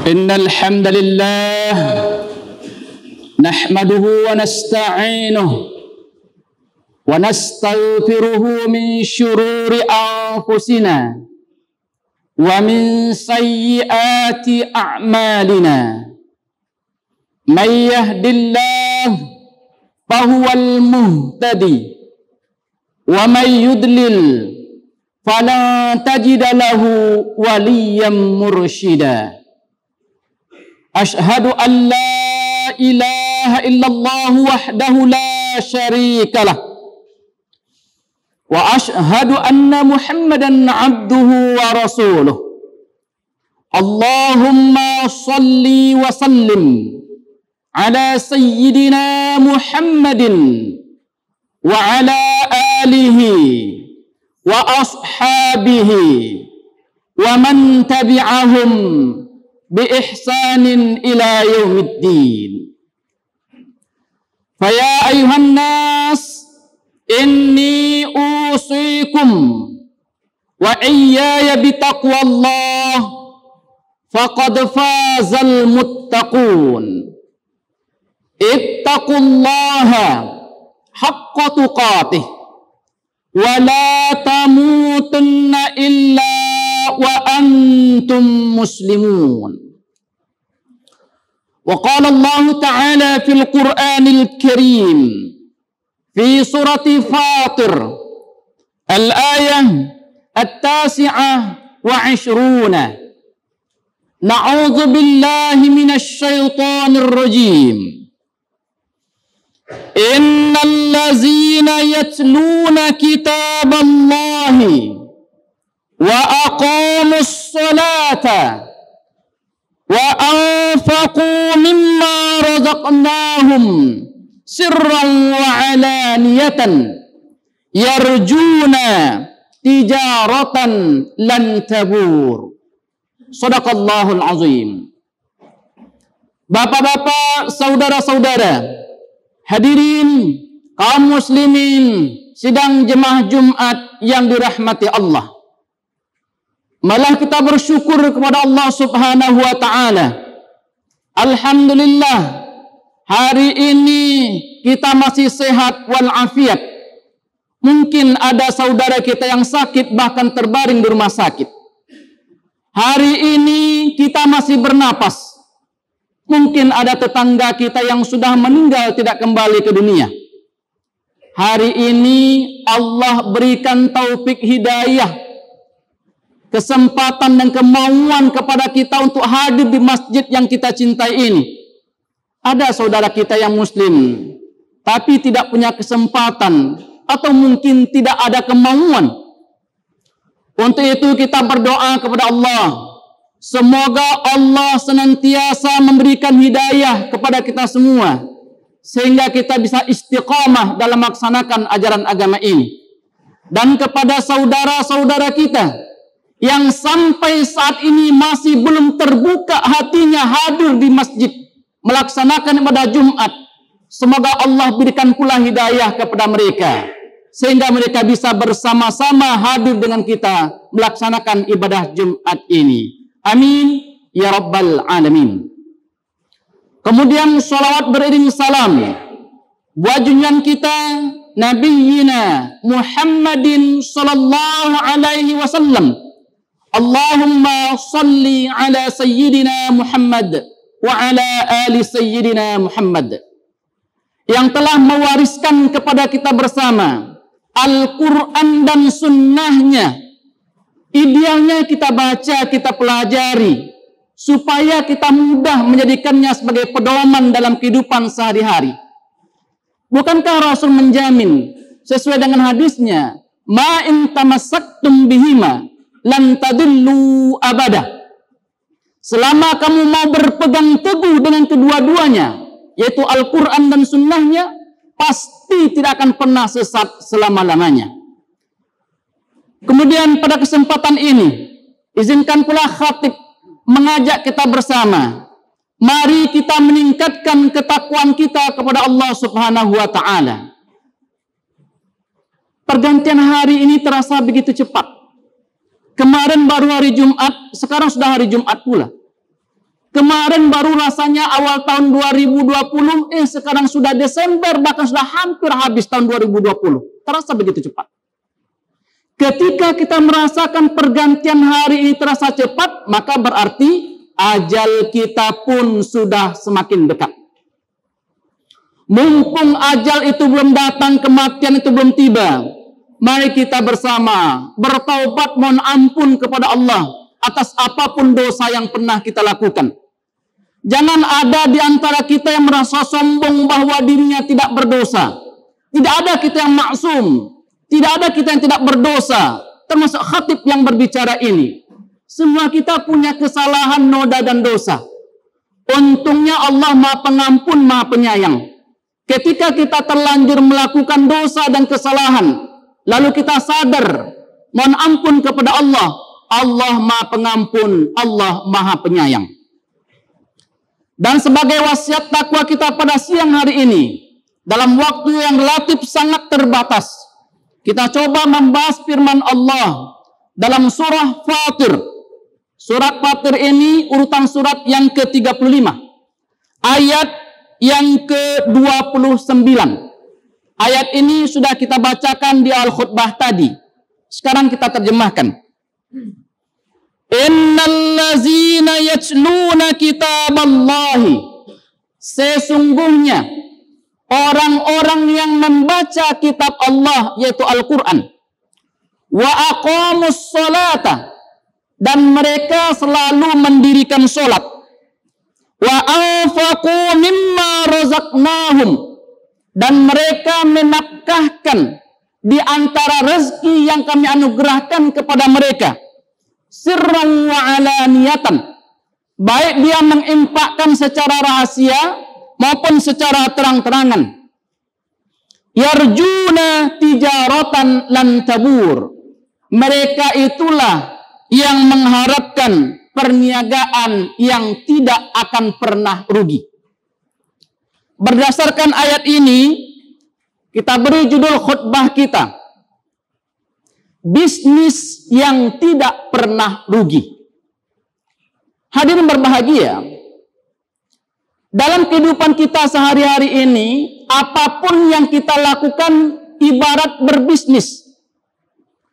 إن الحمد لله نحمده ونستعينه ونستغفره من شرور أنفسنا ومن سيئات أعمالنا من يهد الله فهو المهتدي ومن يضلل فلن تجد له وليا مرشدا أشهد أن لا إله إلا الله وحده لا شريك له وأشهد أن محمدا عبده ورسوله اللهم صل وسلم على سيدنا محمد وعلى آله وأصحابه ومن تبعهم بإحسان إلى يوم الدين. فيا أيها الناس إني أوصيكم وإياي بتقوى الله فقد فاز المتقون. اتقوا الله حق تقاته ولا تموتن إلا وأنتم مسلمون. وقال الله تعالى في القرآن الكريم في سورة فاطر الآية 29: نعوذ بالله من الشيطان الرجيم إن الذين يتلون كتاب الله وأقاموا الصلاة وأنفقوا مما رزقناهم سرا وعلانية يرجون تجارة لن تبور. Shadaqallahul azim. Bapak-bapak, saudara-saudara, hadirin kaum muslimin sidang jemaah Jumat yang dirahmati Allah. Malah kita bersyukur kepada Allah Subhanahu wa taala. Alhamdulillah, hari ini kita masih sehat walafiat. Mungkin ada saudara kita yang sakit bahkan terbaring di rumah sakit. Hari ini kita masih bernapas. Mungkin ada tetangga kita yang sudah meninggal tidak kembali ke dunia. Hari ini Allah berikan taufik hidayah, kesempatan dan kemauan kepada kita untuk hadir di masjid yang kita cintai ini. Ada saudara kita yang muslim, tapi tidak punya kesempatan atau mungkin tidak ada kemauan. Untuk itu kita berdoa kepada Allah. Semoga Allah senantiasa memberikan hidayah kepada kita semua, sehingga kita bisa istiqamah dalam melaksanakan ajaran agama ini. Dan kepada saudara-saudara kita yang sampai saat ini masih belum terbuka hatinya hadir di masjid melaksanakan ibadah Jumat, semoga Allah berikan pula hidayah kepada mereka sehingga mereka bisa bersama-sama hadir dengan kita melaksanakan ibadah Jumat ini. Amin ya rabbal alamin. Kemudian salawat beriring salam buat junjungan kita Nabiyina Muhammadin sallallahu alaihi wasallam. Allahumma salli ala sayyidina Muhammad wa ala ali sayyidina Muhammad, yang telah mewariskan kepada kita bersama Al-Quran dan sunnahnya. Idealnya kita baca, kita pelajari, supaya kita mudah menjadikannya sebagai pedoman dalam kehidupan sehari-hari. Bukankah Rasul menjamin sesuai dengan hadisnya, ma in tamassaktum bihima lan tadillu abada. Selama kamu mau berpegang teguh dengan kedua-duanya, yaitu Al-Quran dan sunnahnya, pasti tidak akan pernah sesat selama-lamanya. Kemudian pada kesempatan ini, izinkan pula khatib mengajak kita bersama. Mari kita meningkatkan ketakwaan kita kepada Allah Subhanahu wa ta'ala. Pergantian hari ini terasa begitu cepat. Kemarin baru hari Jumat, sekarang sudah hari Jumat pula. Kemarin baru rasanya awal tahun 2020, sekarang sudah Desember, bahkan sudah hampir habis tahun 2020. Terasa begitu cepat. Ketika kita merasakan pergantian hari ini terasa cepat, maka berarti ajal kita pun sudah semakin dekat. Mumpung ajal itu belum datang, kematian itu belum tiba, mari kita bersama bertaubat mohon ampun kepada Allah atas apapun dosa yang pernah kita lakukan. Jangan ada di antara kita yang merasa sombong bahwa dirinya tidak berdosa. Tidak ada kita yang maksum. Tidak ada kita yang tidak berdosa. Termasuk khatib yang berbicara ini. Semua kita punya kesalahan, noda dan dosa. Untungnya Allah Maha Pengampun, Maha Penyayang. Ketika kita terlanjur melakukan dosa dan kesalahan, lalu kita sadar, mohon ampun kepada Allah. Allah Maha Pengampun, Allah Maha Penyayang. Dan sebagai wasiat takwa kita pada siang hari ini, dalam waktu yang relatif sangat terbatas, kita coba membahas firman Allah dalam surah Fatir. Surat Fatir ini urutan surat yang ke-35. Ayat yang ke-29. Ayat ini sudah kita bacakan di Al-Khutbah tadi. Sekarang kita terjemahkan. Innallazina yatluna kitaballahi. Sesungguhnya orang-orang yang membaca kitab Allah, yaitu Al-Quran. Wa aqamus salata. Dan mereka selalu mendirikan sholat. Wa anfaqu mimma razaqnahum. Dan mereka menafkahkan di antara rezeki yang kami anugerahkan kepada mereka. Sirran wa alaniyatan. Baik dia menginfakkan secara rahasia maupun secara terang-terangan. Yarjuna tijaratan lan tabur. Mereka itulah yang mengharapkan perniagaan yang tidak akan pernah rugi. Berdasarkan ayat ini, kita beri judul khutbah kita, bisnis yang tidak pernah rugi. Hadirin berbahagia, dalam kehidupan kita sehari-hari ini, apapun yang kita lakukan ibarat berbisnis.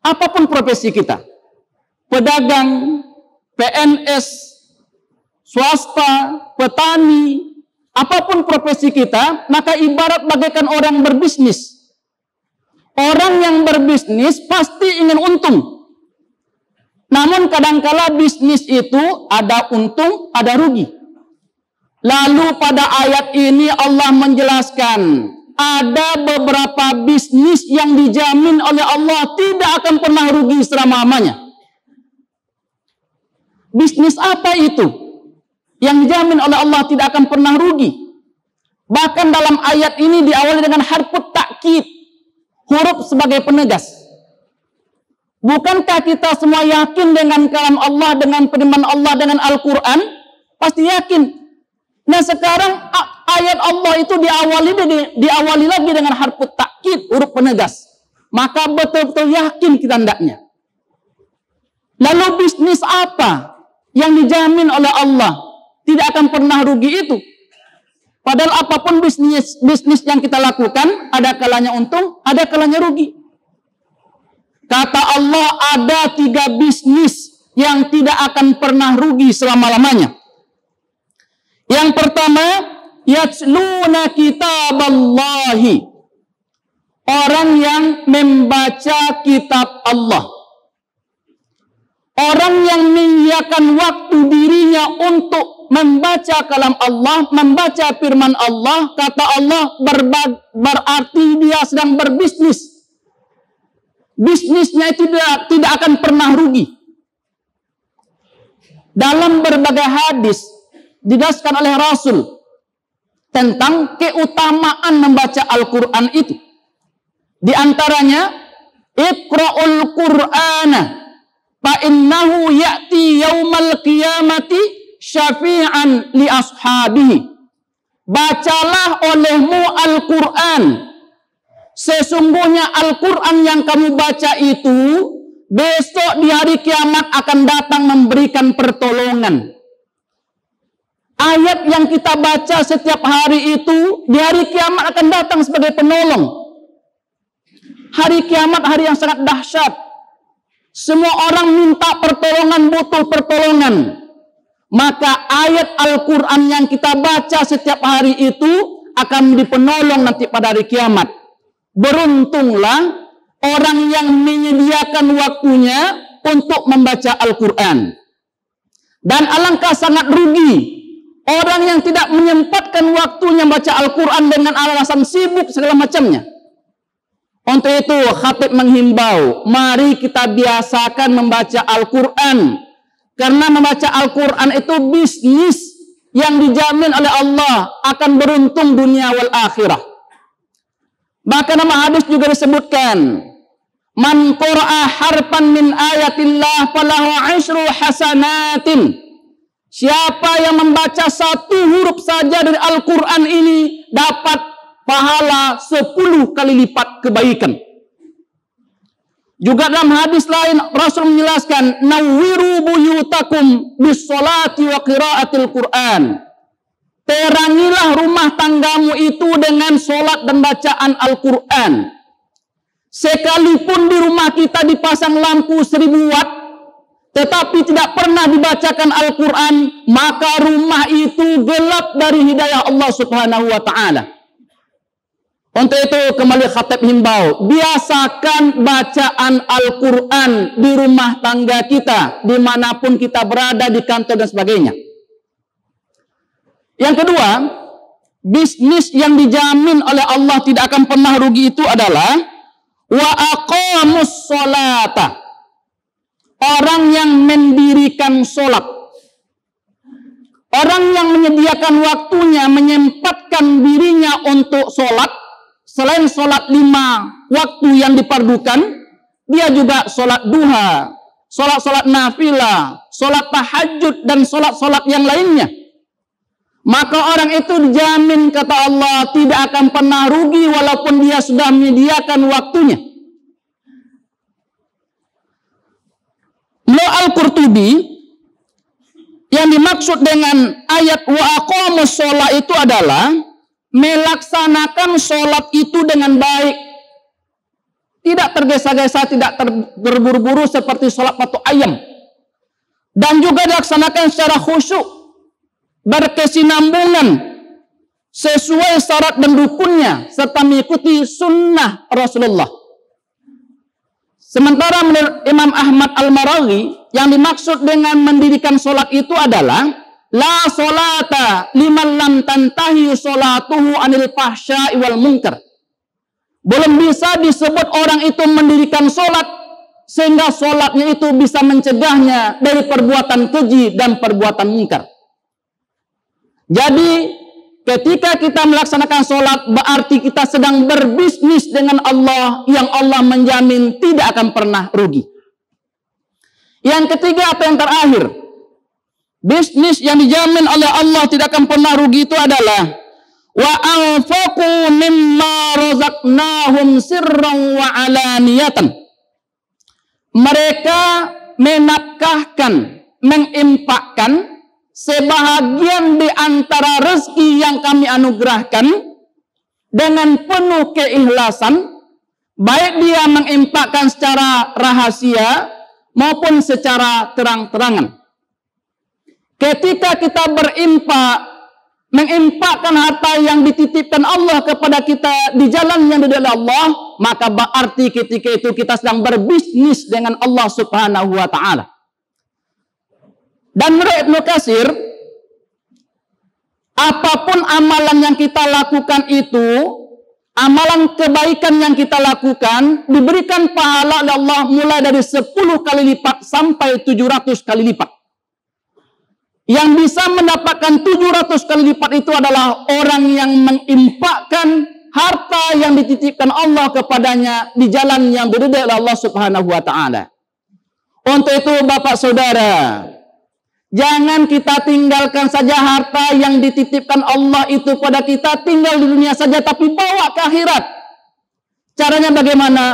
Apapun profesi kita, pedagang, PNS, swasta, petani, apapun profesi kita, maka ibarat bagaikan orang berbisnis. Orang yang berbisnis pasti ingin untung. Namun kadangkala bisnis itu ada untung, ada rugi. Lalu pada ayat ini Allah menjelaskan, ada beberapa bisnis yang dijamin oleh Allah tidak akan pernah rugi selama-lamanya. Bisnis apa itu yang dijamin oleh Allah tidak akan pernah rugi? Bahkan dalam ayat ini diawali dengan harfut takkid, huruf sebagai penegas. Bukankah kita semua yakin dengan kalam Allah, dengan firman Allah, dengan Al-Quran? Pasti yakin. Nah sekarang ayat Allah itu diawali lagi dengan harfut takkid, huruf penegas. Maka betul-betul yakin kita hendaknya. Lalu bisnis apa yang dijamin oleh Allah tidak akan pernah rugi itu? Padahal apapun bisnis yang kita lakukan, ada kalanya untung, ada kalanya rugi. Kata Allah, ada 3 bisnis yang tidak akan pernah rugi selama-lamanya. Yang pertama, yatluna kitaballahi. Orang yang membaca kitab Allah. Orang yang menyediakan waktu dirinya untuk membaca kalam Allah, membaca firman Allah, kata Allah berarti dia sedang berbisnis. Bisnisnya itu tidak akan pernah rugi. Dalam berbagai hadis dijelaskan oleh Rasul tentang keutamaan membaca Al-Quran itu. Di antaranya, Iqra'ul Qur'ana fa'innahu ya'ti yaumal qiyamati syafi'an li ashabihi. Bacalah olehmu Al-Quran. Sesungguhnya Al-Quran yang kamu baca itu besok di hari kiamat akan datang memberikan pertolongan. Ayat yang kita baca setiap hari itu di hari kiamat akan datang sebagai penolong. Hari kiamat hari yang sangat dahsyat. Semua orang minta pertolongan, butuh pertolongan. Maka ayat Al-Quran yang kita baca setiap hari itu akan dipenolong nanti pada hari kiamat. Beruntunglah orang yang menyediakan waktunya untuk membaca Al-Quran. Dan alangkah sangat rugi orang yang tidak menyempatkan waktunya baca Al-Quran dengan alasan sibuk segala macamnya. Untuk itu khatib menghimbau, mari kita biasakan membaca Al-Quran. Karena membaca Al-Quran itu bisnis yang dijamin oleh Allah akan beruntung dunia wal akhirah. Bahkan nama hadis juga disebutkan, man qara'a harfan min ayatillah falahu 'asyru hasanatin. Siapa yang membaca satu huruf saja dari Al-Quran ini dapat pahala 10 kali lipat kebaikan. Juga dalam hadis lain Rasul menjelaskan, nawwiru buyutakum bis-sholati wa qiraatil Qur'an. Terangilah rumah tanggamu itu dengan sholat dan bacaan Al-Quran. Sekalipun di rumah kita dipasang lampu 1000 watt, tetapi tidak pernah dibacakan Al-Quran, maka rumah itu gelap dari hidayah Allah Subhanahu wa Ta'ala. Untuk itu kembali khatib himbau, biasakan bacaan Al-Quran di rumah tangga kita, dimanapun kita berada, di kantor dan sebagainya. Yang kedua, bisnis yang dijamin oleh Allah tidak akan pernah rugi itu adalah wa aqamus sholata. Orang yang mendirikan sholat. Orang yang menyediakan waktunya, menyempatkan dirinya untuk sholat. Selain sholat 5 waktu yang dipardukan, dia juga sholat duha, sholat nafilah, sholat tahajud, dan sholat yang lainnya. Maka orang itu dijamin, kata Allah, tidak akan pernah rugi walaupun dia sudah menyediakan waktunya. Al-Qurtubi, yang dimaksud dengan ayat wa aqamus sholat itu adalah melaksanakan sholat itu dengan baik, tidak tergesa-gesa, tidak terburu-buru seperti sholat patok ayam, dan juga dilaksanakan secara khusyuk, berkesinambungan sesuai syarat dan rukunnya, serta mengikuti sunnah Rasulullah. Sementara menurut Imam Ahmad Al-Maraghi, yang dimaksud dengan mendirikan sholat itu adalah la sholata liman lam tantahi sholatuhu anil fahsya'i wal munkar. Belum bisa disebut orang itu mendirikan sholat sehingga sholatnya itu bisa mencegahnya dari perbuatan keji dan perbuatan munkar. Jadi ketika kita melaksanakan sholat, berarti kita sedang berbisnis dengan Allah yang Allah menjamin tidak akan pernah rugi. Yang ketiga atau yang terakhir, bisnis yang dijamin oleh Allah tidak akan pernah rugi itu adalah wa anfaqu mimma razaqnahum sirran wa alaniyatan. Mereka menafkahkan, menginfakkan sebahagian di antara rezeki yang kami anugerahkan dengan penuh keikhlasan, baik dia menginfakkan secara rahasia maupun secara terang-terangan. Ketika kita berinfak, menginfakkan harta yang dititipkan Allah kepada kita di jalan yang diridhoi Allah, maka berarti ketika itu kita sedang berbisnis dengan Allah Subhanahu wa Ta'ala. Dan menurut Ibnu Katsir, apapun amalan yang kita lakukan itu, amalan kebaikan yang kita lakukan, diberikan pahala oleh Allah mulai dari 10 kali lipat sampai 700 kali lipat. Yang bisa mendapatkan 700 kali lipat itu adalah orang yang menginfakkan harta yang dititipkan Allah kepadanya di jalan yang diridhoi oleh Allah Subhanahu wa Ta'ala. Untuk itu Bapak Saudara, jangan kita tinggalkan saja harta yang dititipkan Allah itu pada kita tinggal di dunia saja, tapi bawa ke akhirat. Caranya bagaimana?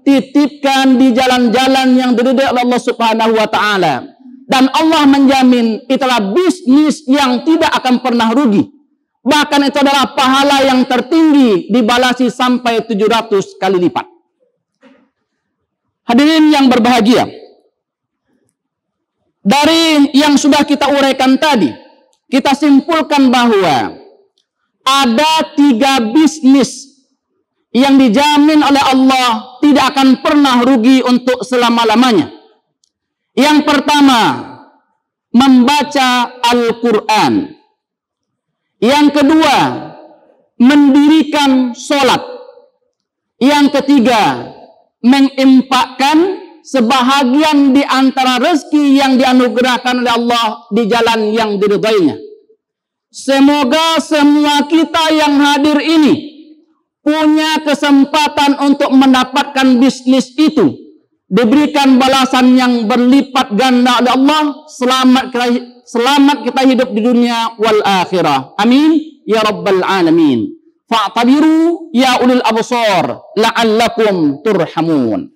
Titipkan di jalan-jalan yang diridhoi oleh Allah Subhanahu wa Ta'ala. Dan Allah menjamin itulah bisnis yang tidak akan pernah rugi. Bahkan itu adalah pahala yang tertinggi, dibalasi sampai 700 kali lipat. Hadirin yang berbahagia, dari yang sudah kita uraikan tadi, kita simpulkan bahwa ada 3 bisnis yang dijamin oleh Allah tidak akan pernah rugi untuk selama-lamanya. Yang pertama, membaca Al-Quran. Yang kedua, mendirikan sholat. Yang ketiga, menginfakkan sebahagian di antara rezeki yang dianugerahkan oleh Allah di jalan yang diridainya. Semoga semua kita yang hadir ini punya kesempatan untuk mendapatkan bisnis itu, diberikan balasan yang berlipat ganda oleh Allah. Selamat kita hidup di dunia wal akhirah. Amin ya rabbal alamin. Fa'tabiru ya ulil absar la'allakum turhamun.